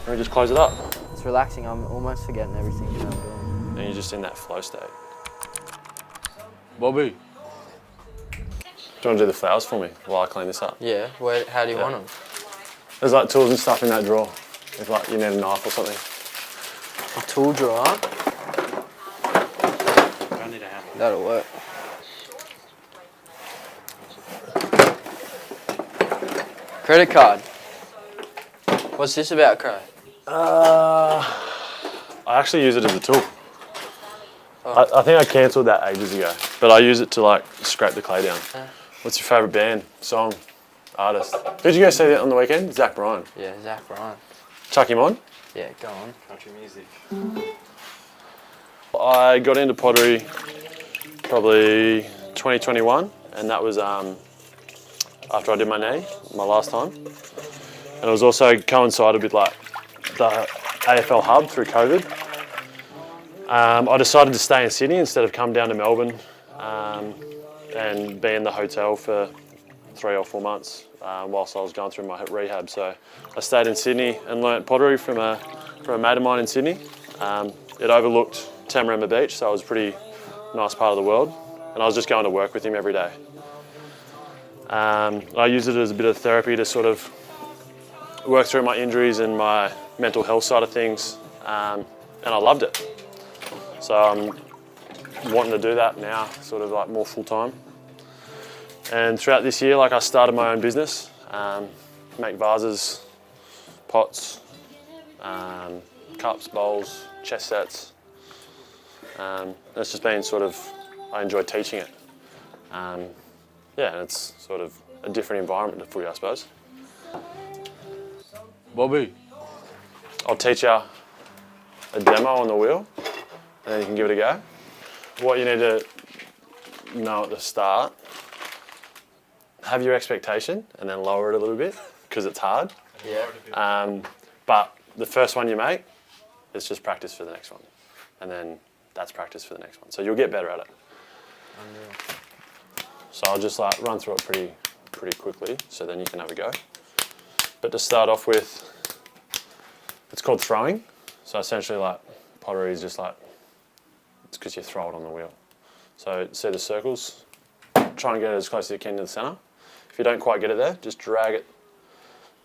And we just close it up. It's relaxing. I'm almost forgetting everything that I'm doing. And you're just in that flow state. Bobby, do you want to do the flowers for me while I clean this up? Yeah. How do you want them? There's like tools and stuff in that drawer. If like you need a knife or something. A tool drawer. I need a hammer. That'll work. Credit card. What's this about, Cray? I actually use it as a tool. Oh. I think I cancelled that ages ago, but I use it to like scrape the clay down. What's your favourite band, song, artist? Who'd you go see on the weekend? Zach Bryan. Yeah, Zach Bryan. Chuck him on? Yeah, go on. Country music. I got into pottery probably 2021, and that was after I did my knee, my last time. And it was also coincided with like the AFL hub through COVID. I decided to stay in Sydney instead of come down to Melbourne and be in the hotel for 3 or 4 months whilst I was going through my rehab. So I stayed in Sydney and learnt pottery from a mate of mine in Sydney. It overlooked Tamarama Beach, so it was a pretty nice part of the world. And I was just going to work with him every day. I used it as a bit of therapy to sort of work through my injuries and my mental health side of things, and I loved it. So I'm wanting to do that now, sort of like more full time. And throughout this year, like I started my own business, make vases, pots, cups, bowls, chess sets. It's just been sort of, I enjoy teaching it. Yeah, and it's sort of a different environment for you, I suppose. Bobby, I'll teach you a demo on the wheel, and then you can give it a go. What you need to know at the start, have your expectation and then lower it a little bit, because it's hard. Yeah. But the first one you make, it's just practice for the next one. And then that's practice for the next one. So you'll get better at it. Unreal. So I'll just like run through it pretty quickly, so then you can have a go. But to start off with, it's called throwing. So essentially like pottery is just like, it's because you throw it on the wheel. So see the circles, try and get it as close as you can to the centre. If you don't quite get it there, just drag it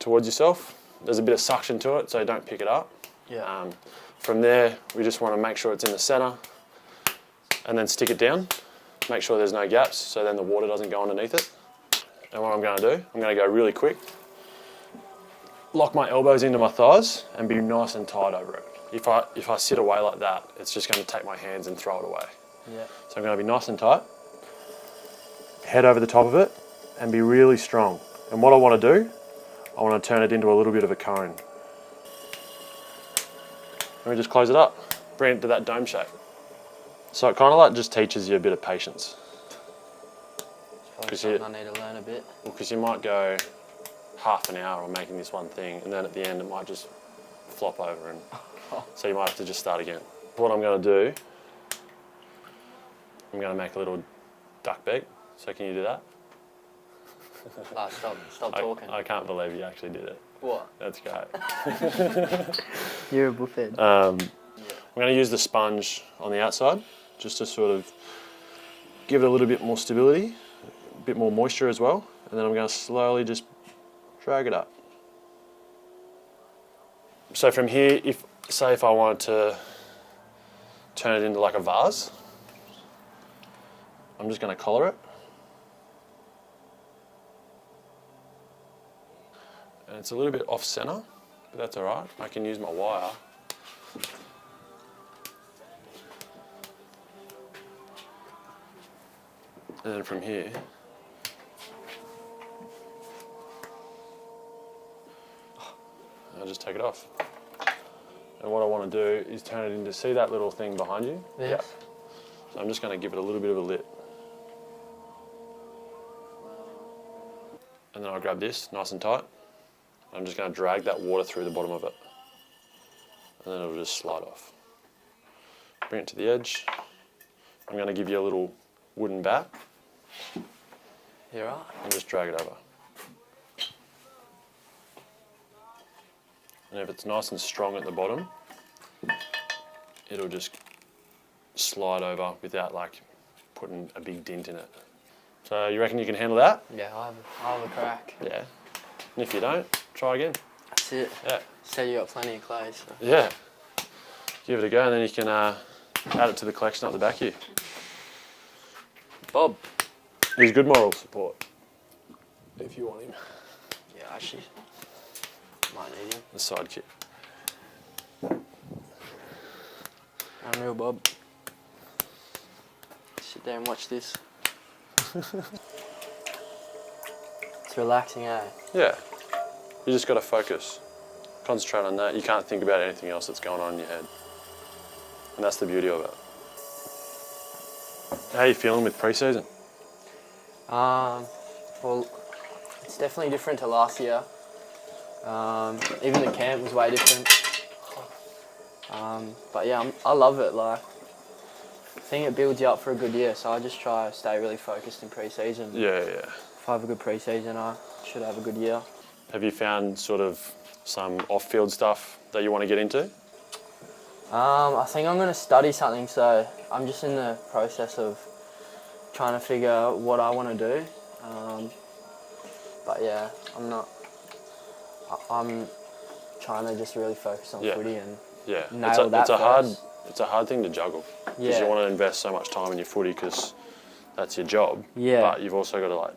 towards yourself. There's a bit of suction to it, so don't pick it up. Yeah. From there, we just want to make sure it's in the centre and then stick it down. Make sure there's no gaps, so then the water doesn't go underneath it. And what I'm going to do, I'm going to go really quick, lock my elbows into my thighs and be nice and tight over it. If I sit away like that, it's just going to take my hands and throw it away. Yeah. So I'm going to be nice and tight, head over the top of it and be really strong. And what I want to do, I want to turn it into a little bit of a cone. Let me just close it up, bring it to that dome shape. So it kind of like just teaches you a bit of patience. It's probably something I need to learn a bit. Because you might go half an hour on making this one thing, and then at the end it might just flop over, and so you might have to just start again. What I'm going to do, I'm going to make a little duck beak. So can you do that? Stop talking. I can't believe you actually did it. What? That's great. You're a buffhead. I'm going to use the sponge on the outside just to sort of give it a little bit more stability, a bit more moisture as well, and then I'm going to slowly just drag it up. So from here, if I wanted to turn it into like a vase, I'm just going to collar it. And it's a little bit off center, but that's all right. I can use my wire. And then from here, I'll just take it off. And what I want to do is turn it into, see that little thing behind you? Yes. Yep. So I'm just going to give it a little bit of a lit. And then I'll grab this nice and tight. I'm just going to drag that water through the bottom of it. And then it'll just slide off. Bring it to the edge. I'm going to give you a little wooden bat. You're right. And just drag it over. And if it's nice and strong at the bottom, it'll just slide over without like putting a big dent in it. So you reckon you can handle that? Yeah, I'll have a crack. Yeah. And if you don't, try again. That's it. Yeah. Said you got plenty of clay. So. Yeah. Give it a go, and then you can add it to the collection up the back here. Bob. He's good moral support, if you want him. Yeah, actually, might need him. The sidekick. Unreal, Bob. Sit there and watch this. It's relaxing, eh? Yeah. You just got to focus. Concentrate on that. You can't think about anything else that's going on in your head. And that's the beauty of it. How are you feeling with pre-season? Well, it's definitely different to last year. Even the camp was way different. But yeah, I love it. Like, I think it builds you up for a good year. So I just try to stay really focused in pre-season. Yeah. If I have a good pre-season, I should have a good year. Have you found sort of some off-field stuff that you want to get into? I think I'm going to study something, so I'm just in the process of trying to figure out what I want to do. But yeah, I'm trying to just really focus on footy and nail that first. It's a hard thing to juggle. Because Yeah. you want to invest so much time in your footy because that's your job. Yeah. But you've also got to like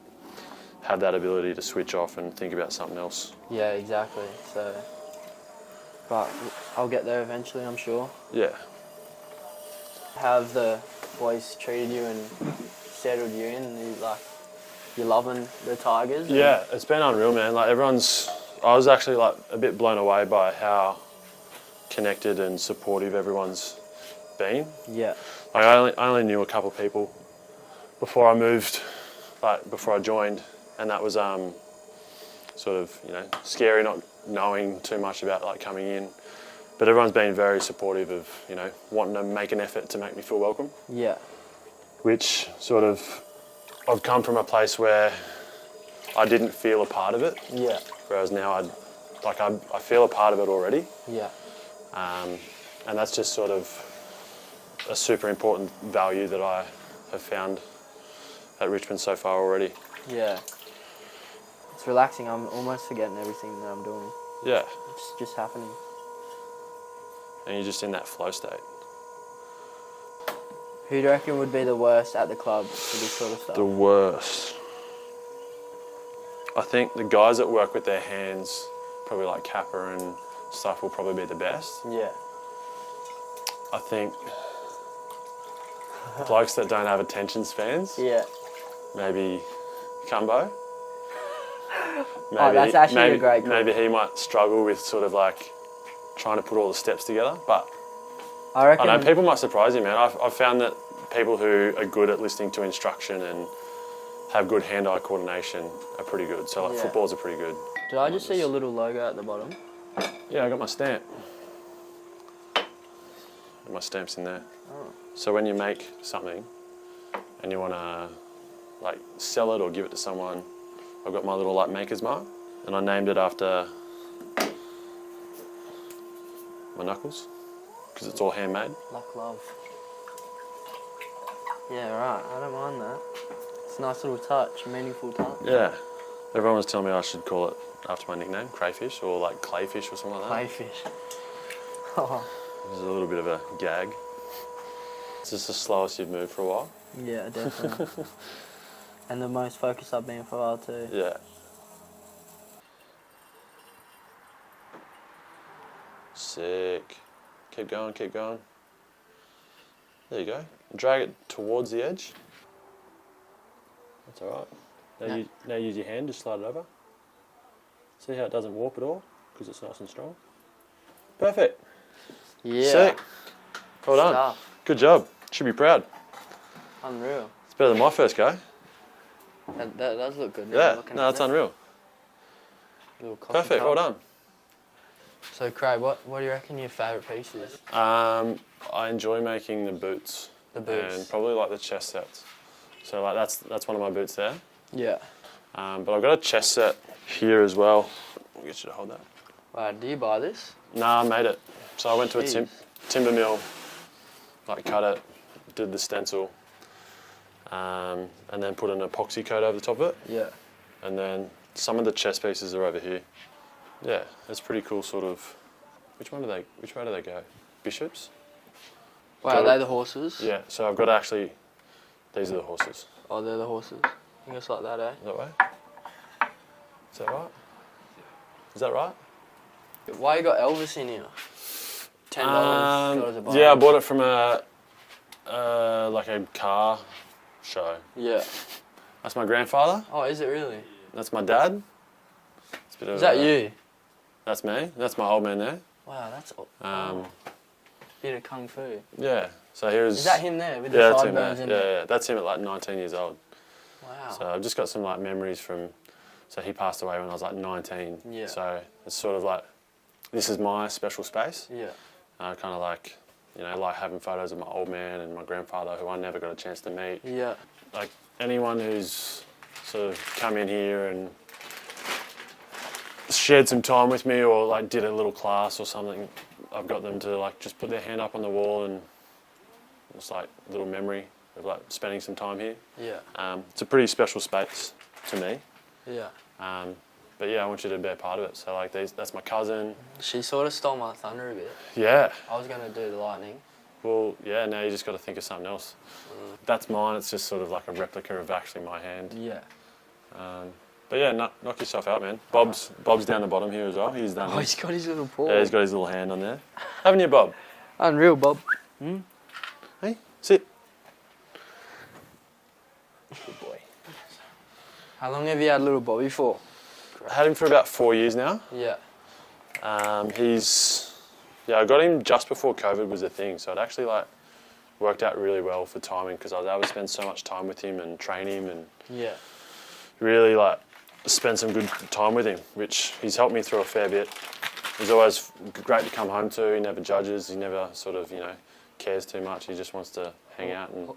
have that ability to switch off and think about something else. Yeah, exactly. So, but I'll get there eventually, I'm sure. Yeah. How have the boys treated you and settled you in? You're loving the Tigers? Yeah, it's been unreal, man. Like I was actually like a bit blown away by how connected and supportive everyone's been. Yeah. Like I only knew a couple of people before I moved, like before I joined, and that was sort of, you know, scary not knowing too much about like coming in. But everyone's been very supportive of, you know, wanting to make an effort to make me feel welcome. Yeah. Which sort of, I've come from a place where I didn't feel a part of it. Yeah. Whereas now I feel a part of it already. Yeah. And that's just sort of a super important value that I have found at Richmond so far already. Yeah. It's relaxing. I'm almost forgetting everything that I'm doing. Yeah. It's just happening. And you're just in that flow state. Who do you reckon would be the worst at the club for this sort of stuff? The worst. I think the guys that work with their hands, probably like Kappa and stuff, will probably be the best. Yeah. I think blokes that don't have attention spans, Yeah. maybe Cumbo. That's actually a great call. Maybe he might struggle with sort of like trying to put all the steps together, but I reckon. I know people might surprise you, man. I've found that people who are good at listening to instruction and have good hand-eye coordination are pretty good. So like footballs are pretty good. Did I just see your little logo at the bottom? Yeah, I got my stamp. And my stamp's in there. Oh. So when you make something and you want to like sell it or give it to someone, I've got my little like maker's mark, and I named it after my knuckles because it's all handmade. Like love. Yeah, right. I don't mind that. It's a nice little touch, meaningful touch. Yeah. Everyone was telling me I should call it after my nickname, Crayfish, or like Clayfish or something like that. Clayfish. Oh. There's a little bit of a gag. Is this the slowest you've moved for a while? Yeah, definitely. And the most focused I've been for a while too. Yeah. Sick. Keep going, keep going. There you go. Drag it towards the edge. That's all right. Now use your hand, just slide it over. See how it doesn't warp at all? Because it's nice and strong. Perfect. Yeah. Sick. Well done. Stuff. Good job. Should be proud. Unreal. It's better than my first go. That does look good. Yeah, no, that's unreal. Little coffee Perfect, cup. well done. So, Cray, what do you reckon your favourite piece is? I enjoy making the boots. The boots. And probably like the chest sets. So like that's one of my boots there. Yeah. But I've got a chest set here as well. I'll get you to hold that. Do you buy this? Nah, I made it. So I went to a Jeez. timber mill, like cut it, did the stencil, and then put an epoxy coat over the top of it. Yeah. And then some of the chest pieces are over here. Yeah, it's pretty cool sort of. Which way do they go? Bishops? Wow, are they the horses? Yeah, so I've got to actually, these are the horses. Oh, they're the horses. I think it's like that, eh? Is that way? Is that right? Is that right? Why you got Elvis in here? $10 a bar. Yeah, I bought it from like a car show. Yeah. That's my grandfather. Oh, is it really? That's my dad. It's a bit of Is that you? That's me. That's my old man there. Wow, that's bit of kung fu. Yeah. So here's. Is that him there with the that's him sideburns? there. Yeah, that's him at like 19 years old. Wow. So I've just got some like memories from. So he passed away when I was like 19. Yeah. So it's sort of like, this is my special space. Yeah. Kind of like, like having photos of my old man and my grandfather who I never got a chance to meet. Yeah. Like anyone who's sort of come in here and shared some time with me or like did a little class or something, I've got them to like just put their hand up on the wall and it's like a little memory of like spending some time here. Yeah. It's a pretty special space to me. Yeah. But yeah, I want you to be a part of it. So like that's my cousin. She sort of stole my thunder a bit. Yeah. I was going to do the lightning. Well, yeah, now you just got to think of something else. That's mine. It's just sort of like a replica of actually my hand. Yeah. But yeah, knock yourself out, man. Bob's down the bottom here as well. He's done. Oh, he's got his little paw. Yeah, he's got his little hand on there. Haven't you, Bob? Unreal, Bob. Hey, sit. Good boy. How long have you had little Bobby for? I had him for about 4 years now. Yeah. I got him just before COVID was a thing, so it actually like worked out really well for timing because I was able to spend so much time with him and train him and really like spend some good time with him, which he's helped me through a fair bit. He's always great to come home to. He never judges. He never sort of cares too much. He just wants to hang out and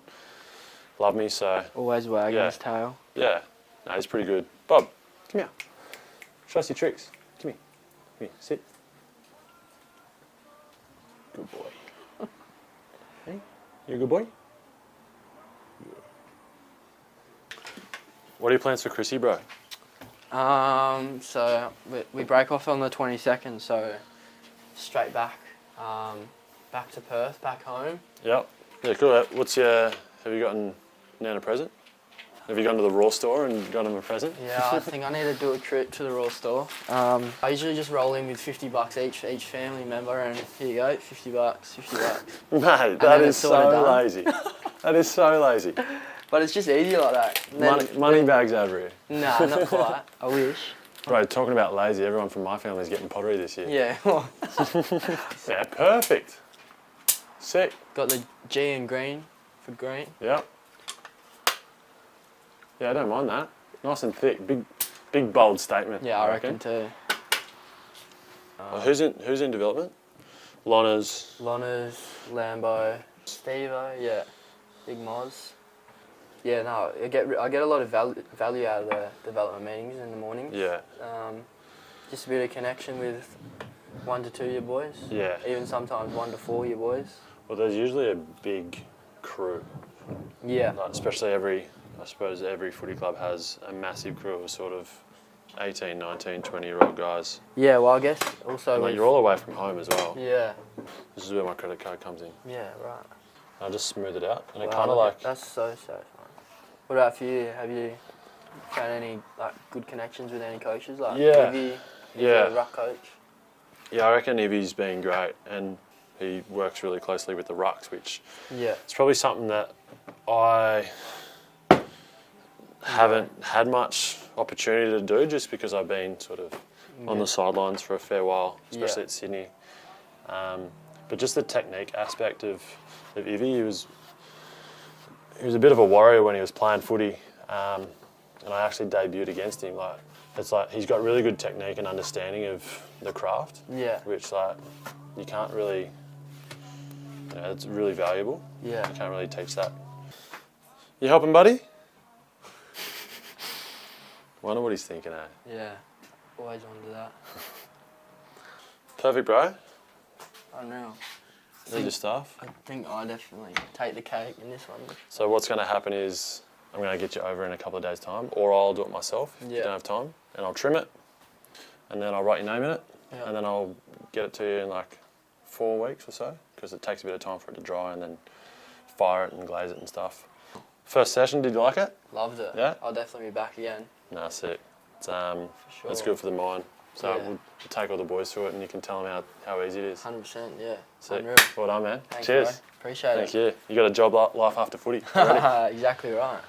love me. So Always wagging his tail. yeah, no, he's pretty good. Bob, come here. Show us your tricks. Come here. Come here. Sit. Good boy. Hey, you a good boy? What are your plans for Chrissy, bro? So we break off on the 22nd, so straight back, back to Perth, back home. Yep. Yeah, cool. Have you gotten Nan a present? Have you gone to the Raw store and got him a present? Yeah, I think I need to do a trip to the Raw store. I usually just roll in with $50 each for each family member, and here you go, $50, $50. Mate, that is so lazy. That is so lazy. But it's just easy like that. Money bags over here. Nah, not quite. I wish. Bro, talking about lazy, everyone from my family is getting pottery this year. Yeah. Yeah, perfect. Sick. Got the G in green for green. Yep. Yeah, I don't mind that. Nice and thick. Big bold statement. Yeah, I reckon too. Who's in development? Lonna's, Lambo, Stevo, yeah. Big Moz. Yeah, no, I get a lot of value out of the development meetings in the morning. Yeah. Just a bit of connection with 1 to 2 year boys. Yeah. Even sometimes 1 to 4 year boys. Well, there's usually a big crew. Yeah. Like, especially every footy club has a massive crew of sort of 18, 19, 20-year-old guys. Yeah, well, I guess also... And, like, you're all away from home as well. Yeah. This is where my credit card comes in. Yeah, right. I just smooth it out, and Wow, it kind of like... That's so fun. What about for you? Have you found any like good connections with any coaches? Like Ivy, a ruck coach? Yeah, I reckon Ivy's been great, and he works really closely with the rucks, which it's probably something that I haven't had much opportunity to do just because I've been sort of on the sidelines for a fair while, especially at Sydney. But just the technique aspect of Ivy, he was a bit of a warrior when he was playing footy, and I actually debuted against him. Like, it's like he's got really good technique and understanding of the craft, which like you can't really, it's really valuable. Yeah, you can't really teach that. You helping, buddy? Wonder what he's thinking, eh? Yeah, always wonder that. Perfect, bro. Unreal. There's your stuff. I think I definitely take the cake in this one. So what's going to happen is I'm going to get you over in a couple of days' time, or I'll do it myself if you don't have time, and I'll trim it, and then I'll write your name in it, and then I'll get it to you in like 4 weeks or so, because it takes a bit of time for it to dry and then fire it and glaze it and stuff. First session, did you like it? Loved it. Yeah? I'll definitely be back again. Nah, sick. It's, For sure. it's good for the mind. So we'll take all the boys through it and you can tell them how easy it is. 100%, yeah. Sick. Unreal. Well done, man. Thanks, Cheers. Bro. Appreciate it. Thank you. You got a job life after footy. Exactly right.